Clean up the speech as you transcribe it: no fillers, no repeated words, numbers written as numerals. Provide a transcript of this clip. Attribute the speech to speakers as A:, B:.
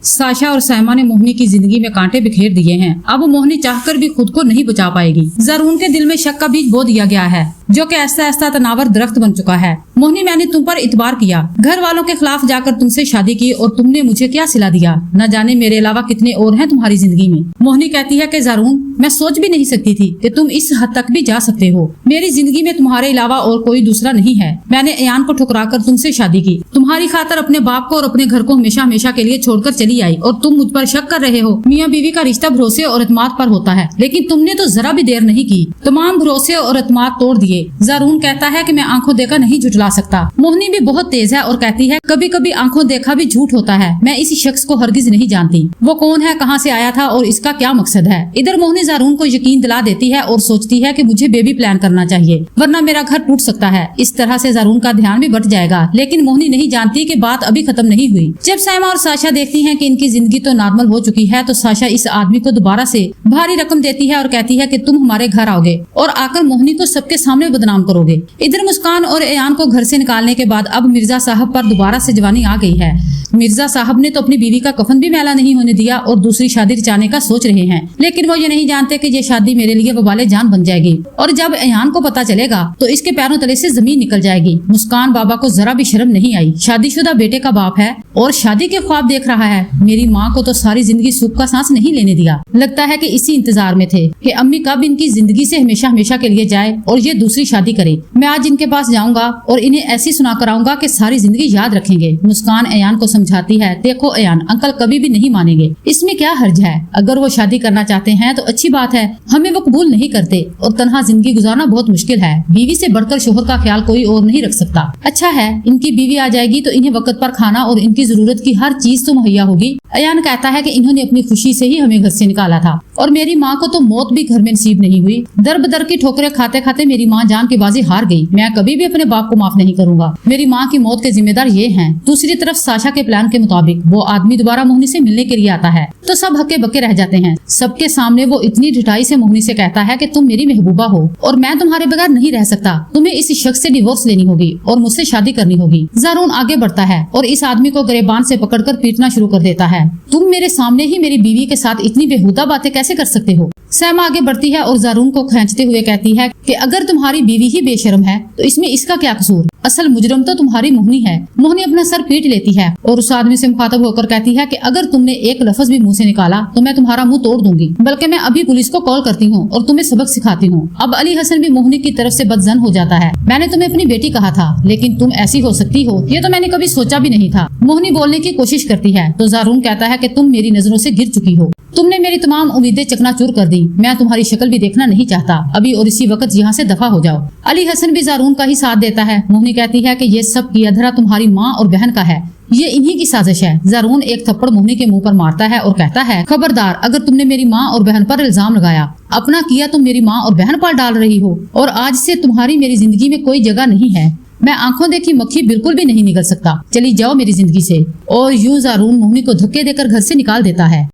A: Sasha और सायमा ने मोहिनी की जिंदगी में कांटे बिखेर दिए हैं। अब मोहिनी चाहकर भी खुद को नहीं बचा पाएगी। जरूर के दिल में शक का बीज बो दिया गया है, जो कि ऐसा ऐसा तनावर दरख्त बन चुका है। मोहिनी, मैंने तुम पर इतबार किया, घर वालों के खिलाफ जाकर तुमसे शादी की और तुमने मुझे क्या सिला दिया। न जाने मेरे अलावा कितने और हैं तुम्हारी जिंदगी में। मोहिनी कहती है कि जरून, मैं सोच भी नहीं सकती थी कि तुम इस हद तक भी जा सकते हो। मेरी जिंदगी में तुम्हारे अलावा और कोई दूसरा नहीं है। मैंने अयान को ठुकराकर तुमसे शादी की। तुम्हारी खातर अपने बाप को और अपने घर को हमेशा हमेशा के लिए छोड़कर चली आई और तुम मुझ पर शक कर रहे हो। मियाँ बीवी का रिश्ता भरोसे और एतमाद पर होता है, लेकिन तुमने तो जरा भी देर नहीं की, तमाम भरोसे और एतमाद तोड़ दिए। जरून कहता है कि मैं आंखों देखा नहीं झुठला सकता। मोहिनी भी बहुत तेज है और कहती है, कभी कभी आंखों देखा भी झूठ होता है। मैं इस शख्स को हरगिज नहीं जानती। वो कौन है, कहाँ से आया था और इसका क्या मकसद है। इधर मोहिनी जरून को यकीन दिला देती है और सोचती है कि मुझे बेबी प्लान करना चाहिए, वरना मेरा घर टूट सकता है। इस तरह से जरून का ध्यान भी बट जाएगा। लेकिन मोहिनी नहीं जानती कि बात अभी खत्म नहीं हुई। जब सायमा और साशा देखती हैं कि इनकी जिंदगी तो नॉर्मल हो चुकी है, तो साशा इस आदमी को दोबारा से भारी रकम देती है और कहती है कि तुम हमारे घर आओगे और आकर मोहिनी को सबके सामने बदनाम करोगे। इधर मुस्कान और अयान को घर से निकालने के बाद अब मिर्जा साहब पर दोबारा से जवानी आ गई है। मिर्जा साहब ने तो अपनी बीवी का कफन भी मैला नहीं होने दिया और दूसरी शादी रचाने का सोच रहे हैं, लेकिन वो ये नहीं जानते कि ये शादी मेरे लिए वबाले जान बन जाएगी और जब अयान को पता चलेगा तो इसके पैरों तले से जमीन निकल जाएगी। मुस्कान बाबा को जरा भी शर्म नहीं आई। शादीशुदा बेटे का बाप है और शादी के ख्वाब देख रहा है। मेरी माँ को तो सारी जिंदगी सुख का सांस नहीं लेने दिया। लगता है कि इसी इंतजार में थे कि अम्मी कब इनकी जिंदगी से हमेशा हमेशा के लिए जाए और ये दूसरी शादी करे। मैं आज इनके पास जाऊंगा और इन्हें ऐसी सुना कर आऊंगा कि सारी जिंदगी याद रखेंगे। मुस्कान अयान को समझाती है, देखो अयान, अंकल कभी भी नहीं मानेंगे। इसमें क्या हर्ज है। अगर वो शादी करना चाहते हैं तो अच्छी बात है, हमें वो कबूल नहीं करते और तन्हा जिंदगी गुजारना बहुत मुश्किल है। बीवी से बढ़कर शोहर का ख्याल कोई और नहीं रख सकता। अच्छा है, इनकी बीवी आ जाएगी तो इन्हें वक्त पर खाना और इनकी जरूरत की हर चीज तो मुहैया होगी। अयान कहता है कि इन्होंने अपनी खुशी से ही हमें घर से निकाला था और मेरी माँ को तो मौत भी घर में नसीब नहीं हुई। दर बदर की ठोकरें खाते खाते मेरी माँ जान की बाजी हार गई। मैं कभी भी अपने बाप को माफ नहीं करूंगा। मेरी माँ की मौत के जिम्मेदार ये हैं। दूसरी तरफ साशा के प्लान के मुताबिक वो आदमी दोबारा मोहिनी से मिलने के लिए आता है तो सब हक्के बक्के रह जाते हैं। सबके सामने वो इतनी ढिठाई से मोहिनी से कहता है कि तुम मेरी महबूबा हो और मैं तुम्हारे बगैर नहीं रह सकता। तुम्हें इस शख्स से डिवोर्स लेनी होगी और मुझसे शादी करनी होगी। जरून आगे बढ़ता है और इस आदमी को गिरेबान से पकड़कर पीटना शुरू कर देता है। तुम मेरे सामने ही मेरी बीवी के साथ इतनी बेहुदा बातें कैसे कर सकते हो। सायमा आगे बढ़ती है और जरून को खींचते हुए कहती है कि अगर तुम्हारी बीवी ही बेशर्म है तो इसमें इसका क्या कसूर। असल मुजरम तो तुम्हारी मोहिनी है। मोहिनी अपना सर पीट लेती है और उस आदमी से मुखातब होकर कहती है कि अगर तुमने एक लफ्ज भी मुंह से निकाला तो मैं तुम्हारा मुंह तोड़ दूंगी, बल्कि मैं अभी पुलिस को कॉल करती हूँ और तुम्हें सबक सिखाती हूँ। अब अली हसन भी मोहिनी की तरफ से बदजन हो जाता है। मैंने तुम्हें अपनी बेटी कहा था, लेकिन तुम ऐसी हो सकती हो ये तो मैंने कभी सोचा भी नहीं था। मोहिनी बोलने की कोशिश करती है तो जरून कहता है कि तुम मेरी नजरों से गिर चुकी हो। तुमने मेरी तमाम उम्मीदें चकनाचूर कर दी। मैं तुम्हारी शक्ल भी देखना नहीं चाहता अभी और इसी वक्त यहाँ से दफा हो जाओ। अली हसन भी जरून का ही साथ देता है। मोहिनी कहती है कि ये सब किया धरा तुम्हारी माँ और बहन का है, ये इन्हीं की साजिश है। जरून एक थप्पड़ मोहिनी के मुंह पर मारता है और कहता है, खबरदार, अगर तुमने मेरी माँ और बहन पर इल्जाम लगाया, अपना किया तुम मेरी माँ और बहन पर डाल रही हो और आज से तुम्हारी मेरी जिंदगी में कोई जगह नहीं है। मैं आंखों देखी मक्खी बिल्कुल भी नहीं निकल सकता। चली जाओ मेरी जिंदगी से। और यूं जरून मोहिनी को धक्के देकर घर से निकाल देता है।